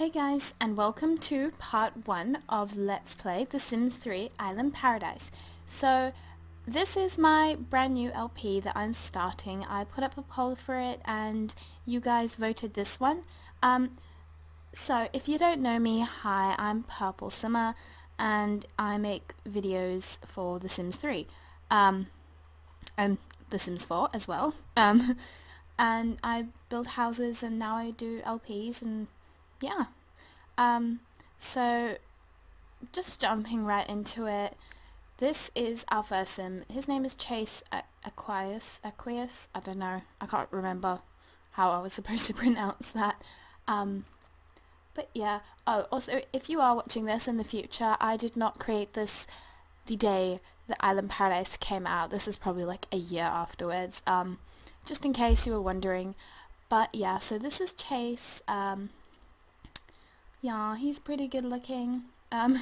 Hey guys, and welcome to part 1 of Let's Play The Sims 3 Island Paradise. So this is my brand new LP that I'm starting. I put up a poll for it and you guys voted this one. So if you don't know me, hi, I'm Purple Simmer and I make videos for The Sims 3 and The Sims 4 as well. And I build houses and now I do LPs and yeah. Um, so just jumping right into it, this is our first sim. His name is Chase Aquarius, I don't know, I can't remember how I was supposed to pronounce that. But yeah, oh, also, if you are watching this in the future, I did not create this the day that Island Paradise came out. This is probably like a year afterwards, just in case you were wondering. But yeah, so this is Chase. Yeah, he's pretty good looking. Yeah,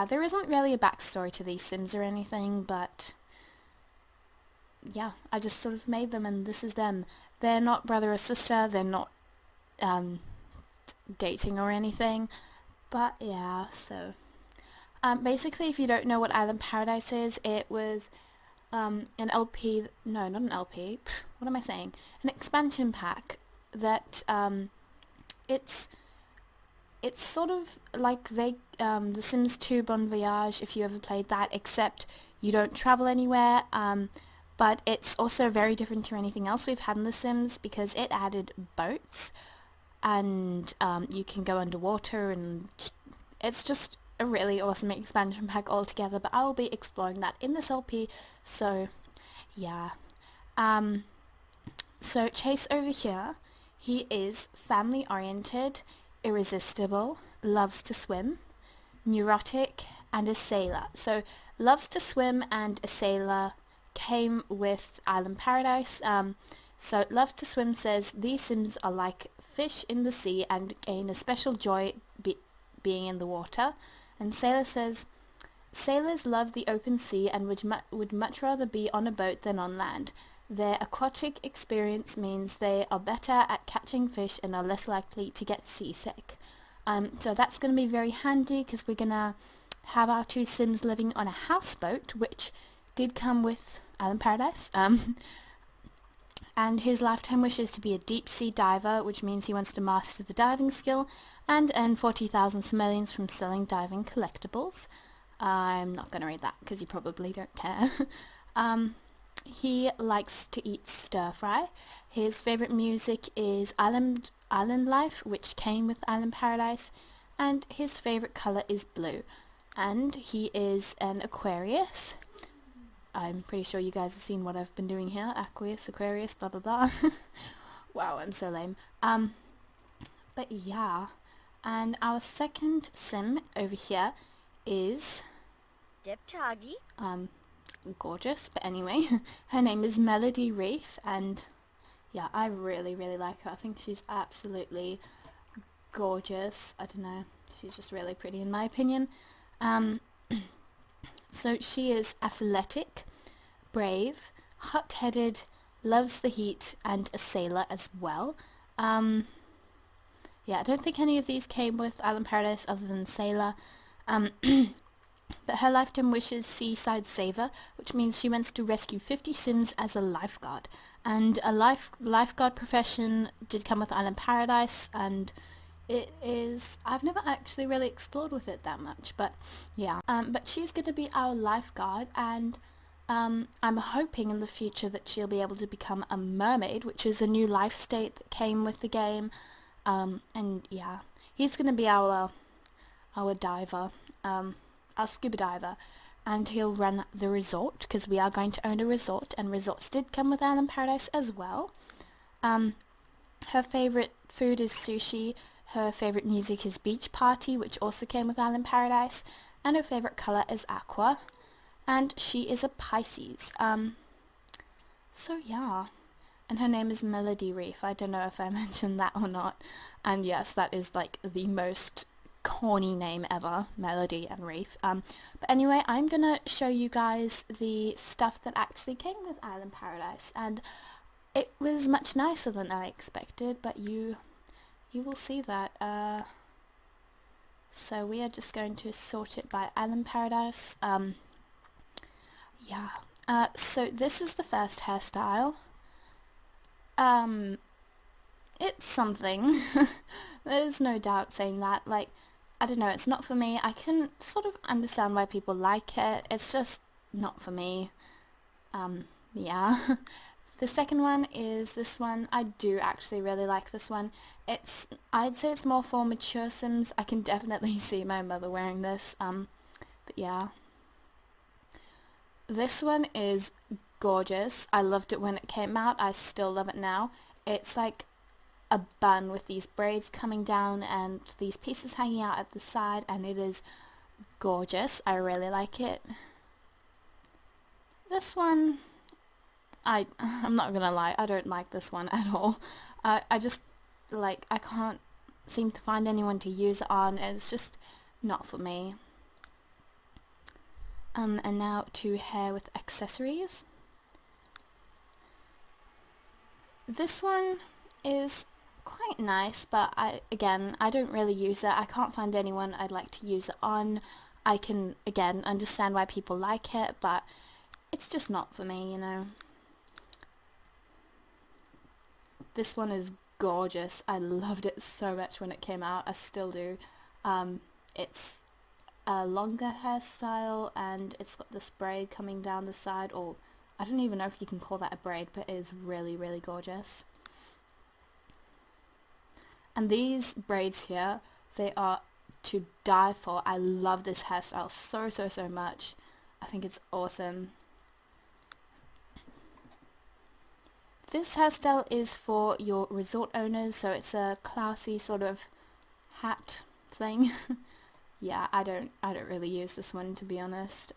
there isn't really a backstory to these Sims or anything, but yeah, I just sort of made them and this is them. They're not brother or sister, they're not dating or anything, but yeah, so basically, if you don't know what Island Paradise is, it was an LP, no, not an LP, what am I saying? An expansion pack that it's sort of like The Sims 2 Bon Voyage, if you ever played that, except you don't travel anywhere, but it's also very different to anything else we've had in The Sims because it added boats and you can go underwater and it's just a really awesome expansion pack altogether, but I will be exploring that in this LP, so yeah. So Chase over here, he is family oriented, irresistible, loves to swim, neurotic, and a sailor. So loves to swim and a sailor came with Island Paradise. So loves to swim says these Sims are like fish in the sea and gain a special joy being in the water. And sailor says sailors love the open sea and would much rather be on a boat than on land. Their aquatic experience means they are better at catching fish and are less likely to get seasick. So that's going to be very handy because we're going to have our two Sims living on a houseboat, which did come with Island Paradise. And his lifetime wish is to be a deep-sea diver, which means he wants to master the diving skill and earn 40,000 simoleons from selling diving collectibles. I'm not going to read that because you probably don't care. He likes to eat stir-fry. His favourite music is Island Life, which came with Island Paradise, and his favourite colour is blue. And he is an Aquarius. I'm pretty sure you guys have seen what I've been doing here. Aquarius, blah blah blah. Wow, I'm so lame. But yeah. And our second sim over here is Diptagi. gorgeous, but anyway, her name is Melody Reef, and yeah, I really like her. I think she's absolutely gorgeous. I don't know, she's just really pretty in my opinion. So she is athletic, brave, hot-headed, loves the heat, and a sailor as well. Yeah, I don't think any of these came with Island Paradise other than sailor. But her lifetime wish is Seaside Saver, which means she wants to rescue 50 Sims as a lifeguard. And a lifeguard profession did come with Island Paradise, and it is... I've never actually really explored with it that much, but yeah. But she's going to be our lifeguard, and I'm hoping in the future that she'll be able to become a mermaid, which is a new life state that came with the game. And yeah, he's going to be our diver. Our scuba diver, and he'll run the resort because we are going to own a resort, and resorts did come with Island Paradise as well. Her favourite food is sushi, her favourite music is Beach Party, which also came with Island Paradise, and her favourite colour is aqua, and she is a Pisces. So yeah, and her name is Melody Reef. I don't know if I mentioned that or not, and yes, that is like the most corny name ever, Melody and Reef. But anyway, I'm gonna show you guys the stuff that actually came with Island Paradise, and it was much nicer than I expected, but you you will see that. So we are just going to sort it by Island Paradise. Yeah. So this is the first hairstyle. It's something. There's no doubt saying that. Like, I don't know, it's not for me. I can sort of understand why people like it. It's just not for me. Yeah. The second one is this one. I do actually really like this one. I'd say it's more for mature Sims. I can definitely see my mother wearing this. But yeah. This one is gorgeous. I loved it when it came out. I still love it now. It's like a bun with these braids coming down and these pieces hanging out at the side, and it is gorgeous. I really like it. This one, I'm not gonna lie, I don't like this one at all. I just, like, I can't seem to find anyone to use it on. It's just not for me. And now to hair with accessories. This one is quite nice, but I don't really use it. I can't find anyone I'd like to use it on. I can, again, understand why people like it, but it's just not for me, you know. This one is gorgeous. I loved it so much when it came out. I still do. It's a longer hairstyle, and it's got this braid coming down the side, or I don't even know if you can call that a braid, but it is really, really gorgeous. And these braids here, they are to die for. I love this hairstyle so much. I think it's awesome. This hairstyle is for your resort owners, so it's a classy sort of hat thing. Yeah, I don't really use this one, to be honest.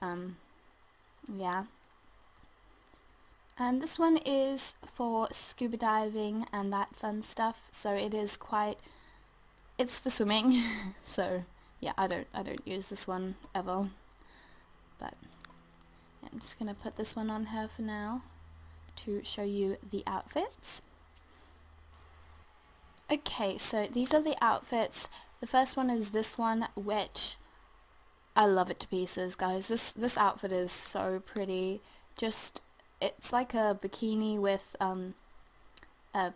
Yeah. And this one is for scuba diving and that fun stuff, so it's for swimming. So yeah, I don't use this one ever. But yeah, I'm just gonna put this one on her for now to show you the outfits. Okay, so these are the outfits. The first one is this one, which I love it to pieces, guys. This outfit is so pretty. It's like a bikini with a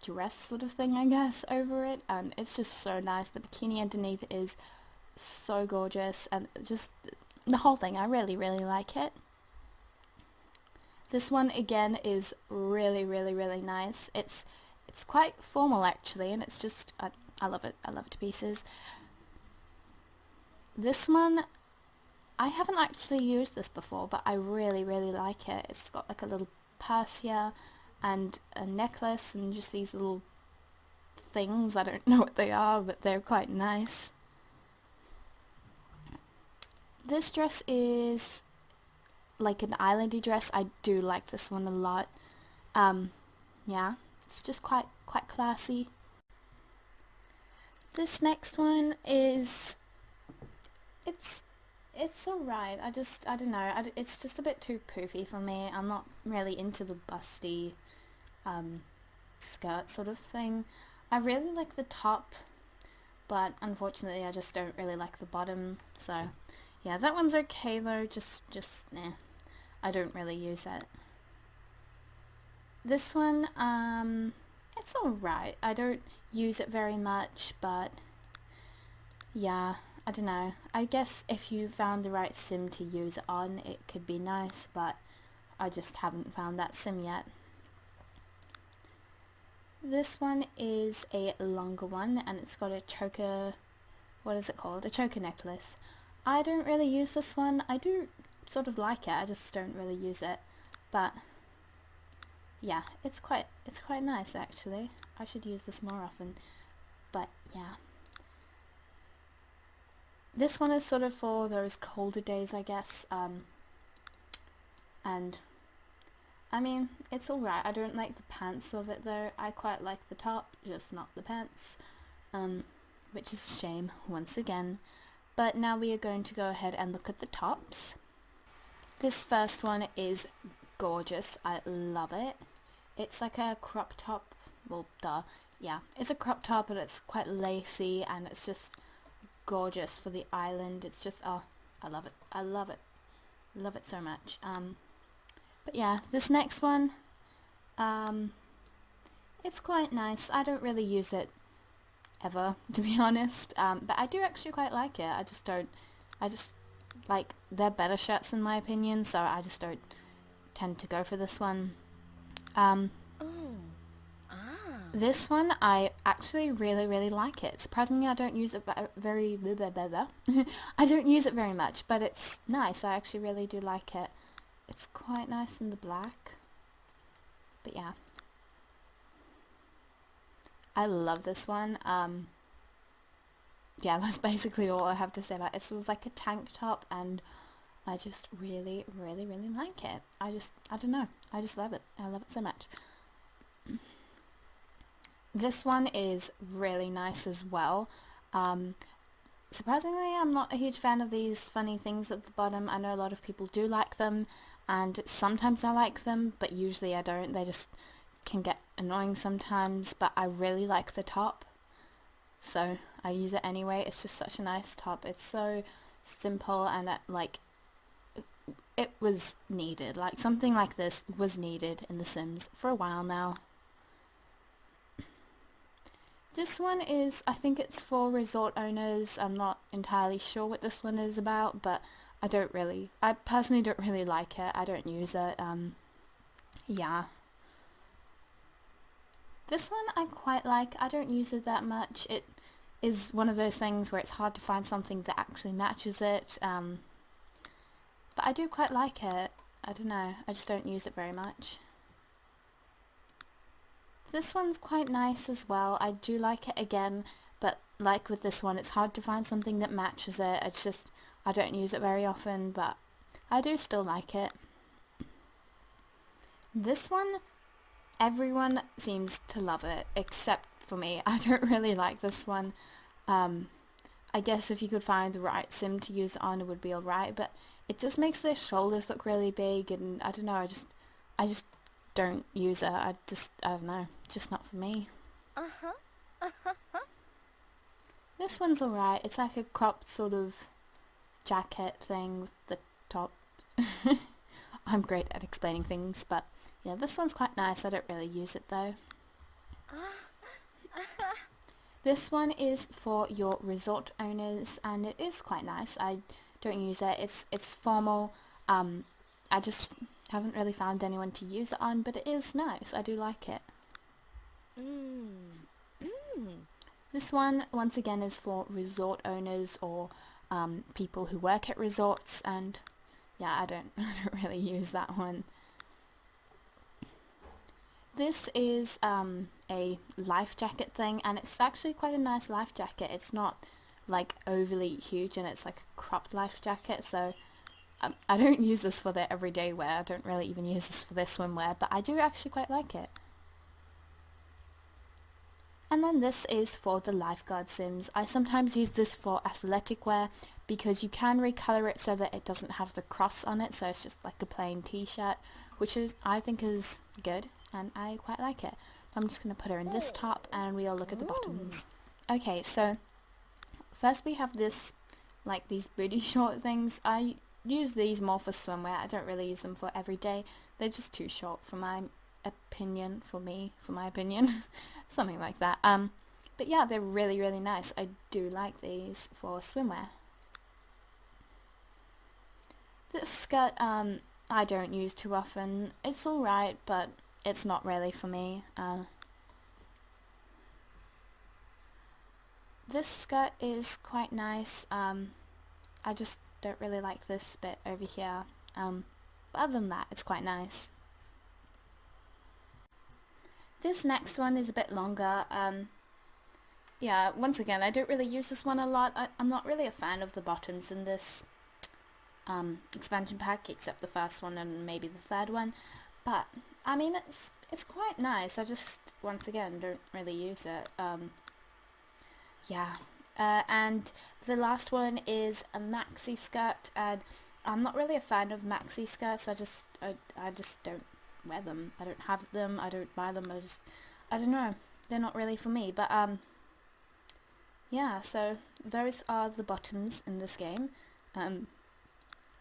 dress sort of thing, I guess, over it, and it's just so nice. The bikini underneath is so gorgeous, and just the whole thing, I really like it. This one again is really nice. It's quite formal actually, and it's just I love it. I love it to pieces. This one, I haven't actually used this before, but I really like it. It's got like a little purse here and a necklace and just these little things. I don't know what they are, but they're quite nice. This dress is like an islandy dress. I do like this one a lot. Yeah, it's just quite classy. This next one is it's alright. I don't know. It's just a bit too poofy for me. I'm not really into the busty skirt sort of thing. I really like the top, but unfortunately I just don't really like the bottom. So yeah, that one's okay though. Just nah. I don't really use it. This one, it's alright. I don't use it very much, but yeah, I don't know. I guess if you found the right sim to use it on, it could be nice, but I just haven't found that sim yet. This one is a longer one, and it's got a choker, what is it called? A choker necklace. I don't really use this one. I do sort of like it, I just don't really use it, but yeah, it's quite nice actually. I should use this more often, but yeah. This one is sort of for those colder days, I guess, and I mean, it's alright. I don't like the pants of it though. I quite like the top, just not the pants, which is a shame once again. But now we are going to go ahead and look at the tops. This first one is gorgeous. I love it. It's like a crop top. Well, duh. yeah, it's a crop top, but it's quite lacy, and it's just gorgeous for the island. It's just, oh, I love it. I love it. Love it so much. But yeah, this next one, it's quite nice. I don't really use it ever, to be honest, but I do actually quite like it. I just like, they're better shirts in my opinion, so I just don't tend to go for this one. This one, I actually really, really like it. Surprisingly, I don't use it very, I don't use it very much, but it's nice. I actually really do like it. It's quite nice in the black. But yeah. I love this one. Yeah, that's basically all I have to say about it. It was like a tank top, and I just really, really, really like it. I don't know. I just love it. I love it so much. This one is really nice as well. Surprisingly, I'm not a huge fan of these funny things at the bottom. I know a lot of people do like them, and sometimes I like them, but usually I don't. They just can get annoying sometimes, but I really like the top, so I use it anyway. It's just such a nice top. It's so simple, and it was needed. Like, something like this was needed in The Sims for a while now. This one is, I think it's for resort owners. I'm not entirely sure what this one is about, but I personally don't really like it. I don't use it. Yeah. This one I quite like. I don't use it that much. It is one of those things where it's hard to find something that actually matches it. But I do quite like it. I don't know. I just don't use it very much. This one's quite nice as well. I do like it again, but like with this one, it's hard to find something that matches it. It's just, I don't use it very often, but I do still like it. This one, everyone seems to love it, except for me. I don't really like this one. I guess if you could find the right sim to use it on, it would be alright, but it just makes their shoulders look really big, and I don't know, I just don't use it. I don't know, just not for me. This one's alright. It's like a cropped sort of jacket thing with the top. I'm great at explaining things, but yeah, this one's quite nice. I don't really use it though. This one is for your resort owners, and it is quite nice. I don't use it. It's formal. I just haven't really found anyone to use it on, but it is nice. I do like it. This one, once again, is for resort owners or people who work at resorts, and yeah, I don't really use that one. This is a life jacket thing, and it's actually quite a nice life jacket. It's not like overly huge, and it's like a cropped life jacket, so I don't use this for the everyday wear. I don't really even use this for their swimwear, but I do actually quite like it. And then this is for the lifeguard sims. I sometimes use this for athletic wear because you can recolor it so that it doesn't have the cross on it, so it's just like a plain t-shirt, which I think is good, and I quite like it. I'm just going to put her in this top, and we'll look at the bottoms. Okay, so first we have this, like these booty short things. I use these more for swimwear. I don't really use them for everyday. They're just too short for my opinion, for my opinion. Something like that. But yeah, they're really, really nice. I do like these for swimwear. This skirt, I don't use too often. It's alright, but it's not really for me. This skirt is quite nice. I just don't really like this bit over here. But other than that, it's quite nice. This next one is a bit longer. Yeah, once again, I don't really use this one a lot. I'm not really a fan of the bottoms in this expansion pack, except the first one and maybe the third one. But, I mean, it's quite nice. I just, once again, don't really use it. Yeah. And the last one is a maxi skirt, and I'm not really a fan of maxi skirts. I just don't wear them. I don't have them. I don't buy them. I don't know. they're not really for me. But yeah, so those are the bottoms in this game. I'm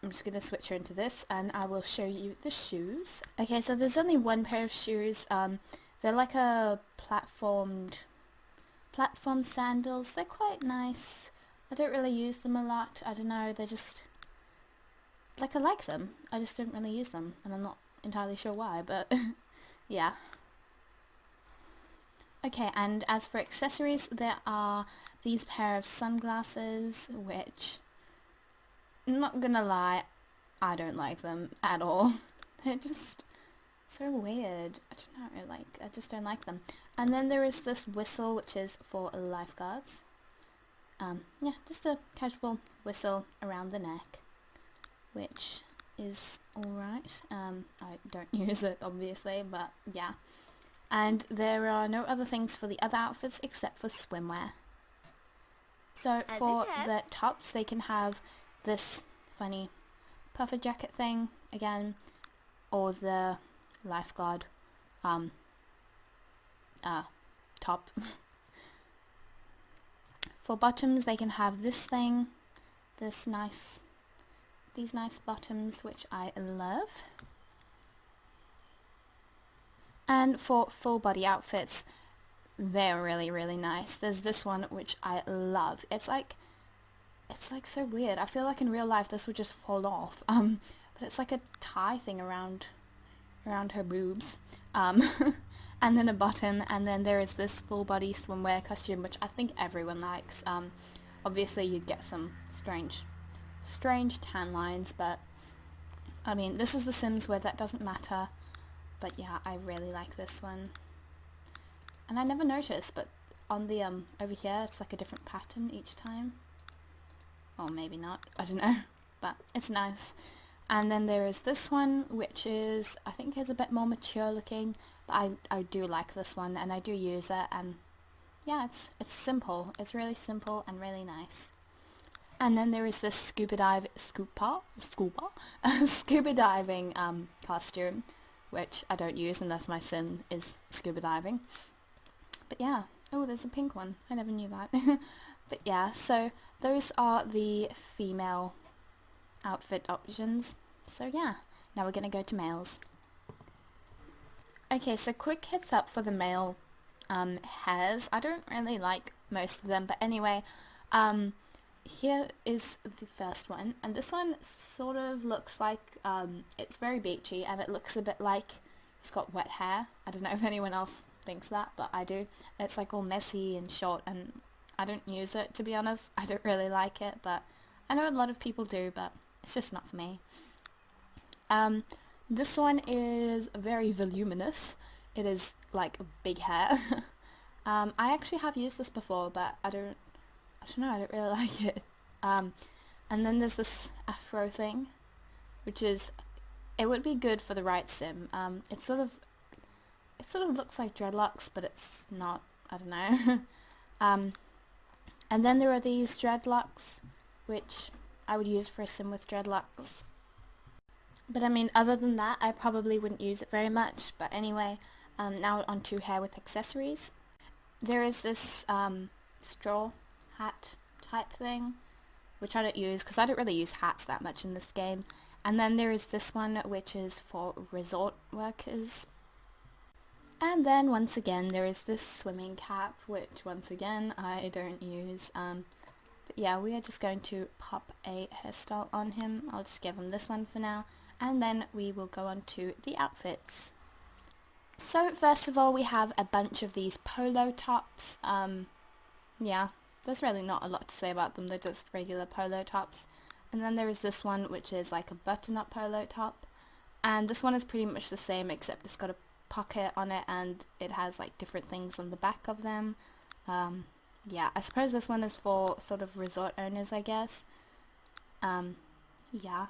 just going to switch her into this and I will show you the shoes. Okay, so there's only one pair of shoes. They're like a platform sandals. They're quite nice. I don't really use them a lot. I don't know, they're just, like, I like them. I just don't really use them and I'm not entirely sure why, but yeah. Okay, and as for accessories, there are these pair of sunglasses, which, not gonna lie, I don't like them at all. They're just so weird. I don't know, like, I just don't like them. And then there is this whistle, which is for lifeguards. Yeah, just a casual whistle around the neck, which is alright. I don't use it, obviously, but yeah. And there are no other things for the other outfits except for swimwear. So for the tops, they can have this funny puffer jacket thing again, or the lifeguard top. For bottoms, they can have this thing, these nice bottoms, which I love. And for full body outfits, they're really, really nice. There's this one which I love. It's like so weird. I feel like in real life this would just fall off. But it's like a tie thing around her boobs. And then a bottom, and then there is this full body swimwear costume, which I think everyone likes. Obviously you'd get some strange tan lines, but I mean, this is The Sims where that doesn't matter. But yeah, I really like this one. And I never noticed, but on the over here it's like a different pattern each time. Or maybe not, I don't know. But it's nice. And then there is this one, which is, I think is a bit more mature looking, but I do like this one and I do use it, and yeah, it's simple. It's really simple and really nice. And then there is this scuba diving costume, which I don't use unless my sim is scuba diving. But yeah, oh, there's a pink one. I never knew that. But yeah, so those are the female outfit options. So yeah, now we're gonna go to males. Okay, so quick heads up for the male hairs. I don't really like most of them, but anyway, here is the first one, and this one sort of looks like, it's very beachy, and it looks a bit like it's got wet hair. I don't know if anyone else thinks that, but I do. And it's like all messy and short, and I don't use it, to be honest. I don't really like it, but I know a lot of people do, but it's just not for me. This one is very voluminous. It is like big hair. I actually have used this before, but I don't know, I don't really like it. And then there's this afro thing, which is, it would be good for the right sim. It sort of looks like dreadlocks, but it's not. I don't know. And then there are these dreadlocks, which I would use for a sim with dreadlocks. But I mean, other than that, I probably wouldn't use it very much. But anyway, now on to hair with accessories. There is this straw hat type thing, which I don't use because I don't really use hats that much in this game. And then there is this one, which is for resort workers. And then once again there is this swimming cap, which once again I don't use. But yeah, we are just going to pop a hairstyle on him. I'll just give him this one for now, and then we will go on to the outfits. So first of all, we have a bunch of these polo tops. Yeah, there's really not a lot to say about them. They're just regular polo tops. And then there is this one, which is like a button-up polo top. And this one is pretty much the same, except it's got a pocket on it and it has like different things on the back of them. Yeah, I suppose this one is for sort of resort owners, I guess. Yeah.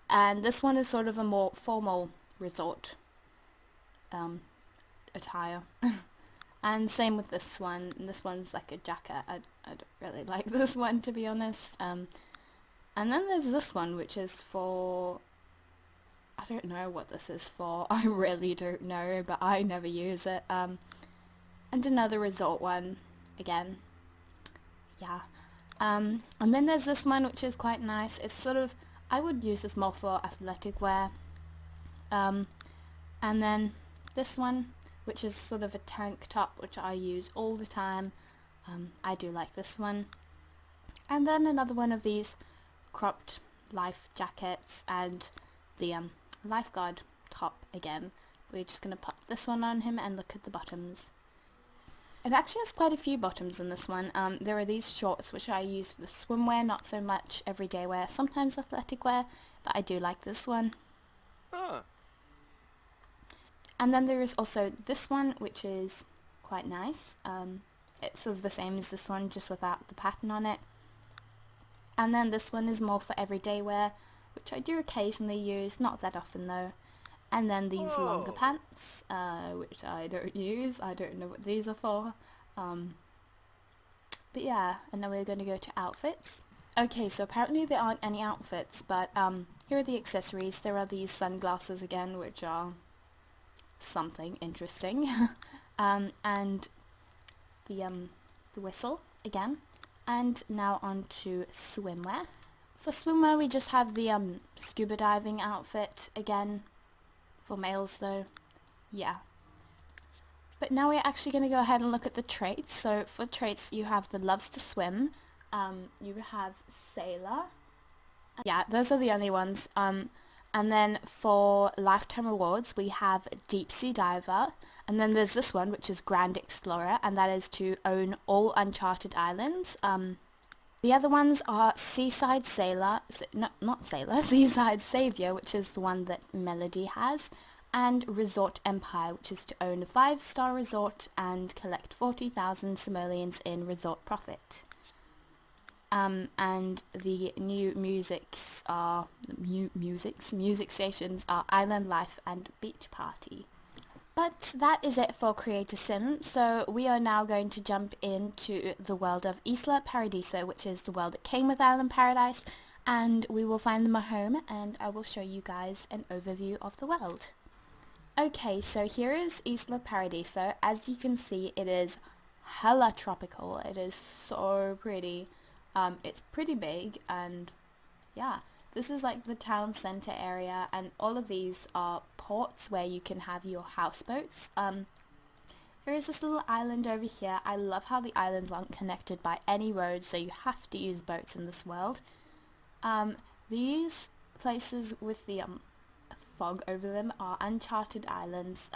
And this one is sort of a more formal resort attire. And same with this one. This one's like a jacket. I don't really like this one, to be honest. And then there's this one, which is for I don't know what this is for. I really don't know, but I never use it. And another resort one, again. Yeah. And then there's this one which is quite nice. It's sort of, I would use this more for athletic wear. And then this one, which is sort of a tank top, which I use all the time. I do like this one. And then another one of these cropped life jackets and the lifeguard top again. We're just going to pop this one on him and look at the bottoms. It actually has quite a few bottoms in this one. There are these shorts which I use for swimwear, not so much everyday wear, sometimes athletic wear, but I do like this one. Huh. And then there is also this one which is quite nice. It's sort of the same as this one, just without the pattern on it. And then this one is more for everyday wear, which I do occasionally use, not that often though. And then these longer pants, which I don't use. I don't know what these are for. But yeah, and then we're going to go to outfits. Okay, so apparently there aren't any outfits, but here are the accessories. There are these sunglasses again, which are something interesting. And the whistle again. And now on to swimwear. For swimwear we just have the scuba diving outfit again. For males though, yeah. But now we're actually going to go ahead and look at the traits. So for traits you have the loves to swim, you have sailor. Yeah, those are the only ones. And then for lifetime rewards we have deep sea diver, and then there's this one which is grand explorer, and that is to own all uncharted islands. The other ones are seaside sailor, not sailor, seaside savior, which is the one that Melody has, and resort empire, which is to own a 5-star resort and collect 40,000 simoleons in resort profit. And the new music stations are Island Life and Beach Party. But that is it for Create a Sim, so we are now going to jump into the world of Isla Paradiso, which is the world that came with Island Paradise, and we will find them a home, and I will show you guys an overview of the world. Okay, so here is Isla Paradiso. As you can see, it is hella tropical. It is so pretty. It's pretty big, and yeah, this is like the town center area, and all of these are ports where you can have your houseboats. There is this little island over here. I love how the islands aren't connected by any road, so you have to use boats in this world. These places with the fog over them are uncharted islands.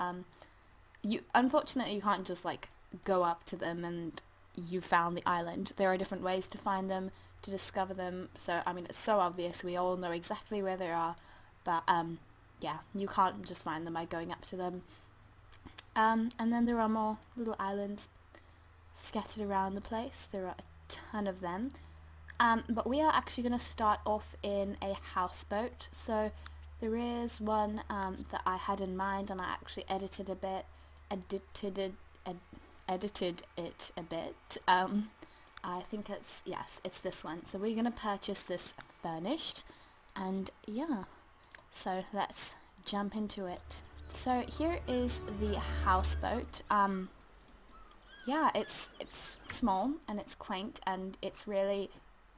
Unfortunately you can't just like go up to them and you found the island. There are different ways to find them, to discover them. So I mean, it's so obvious, we all know exactly where they are, but yeah, you can't just find them by going up to them. And then there are more little islands scattered around the place. There are a ton of them. But we are actually going to start off in a houseboat. So there is one that I had in mind, and I actually edited it a bit. I think it's this one. So we're going to purchase this furnished, and yeah, so let's jump into it. So here is the houseboat. Yeah, it's small and it's quaint, and it's really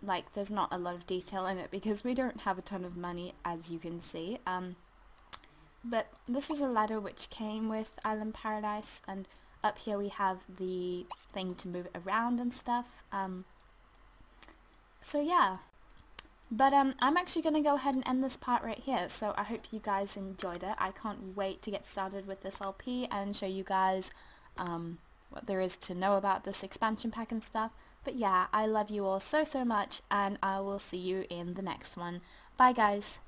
like there's not a lot of detail in it because we don't have a ton of money, as you can see. But this is a ladder which came with Island Paradise, and up here we have the thing to move it around and stuff. So yeah. But I'm actually going to go ahead and end this part right here, so I hope you guys enjoyed it. I can't wait to get started with this LP and show you guys what there is to know about this expansion pack and stuff. But yeah, I love you all so much, and I will see you in the next one. Bye guys!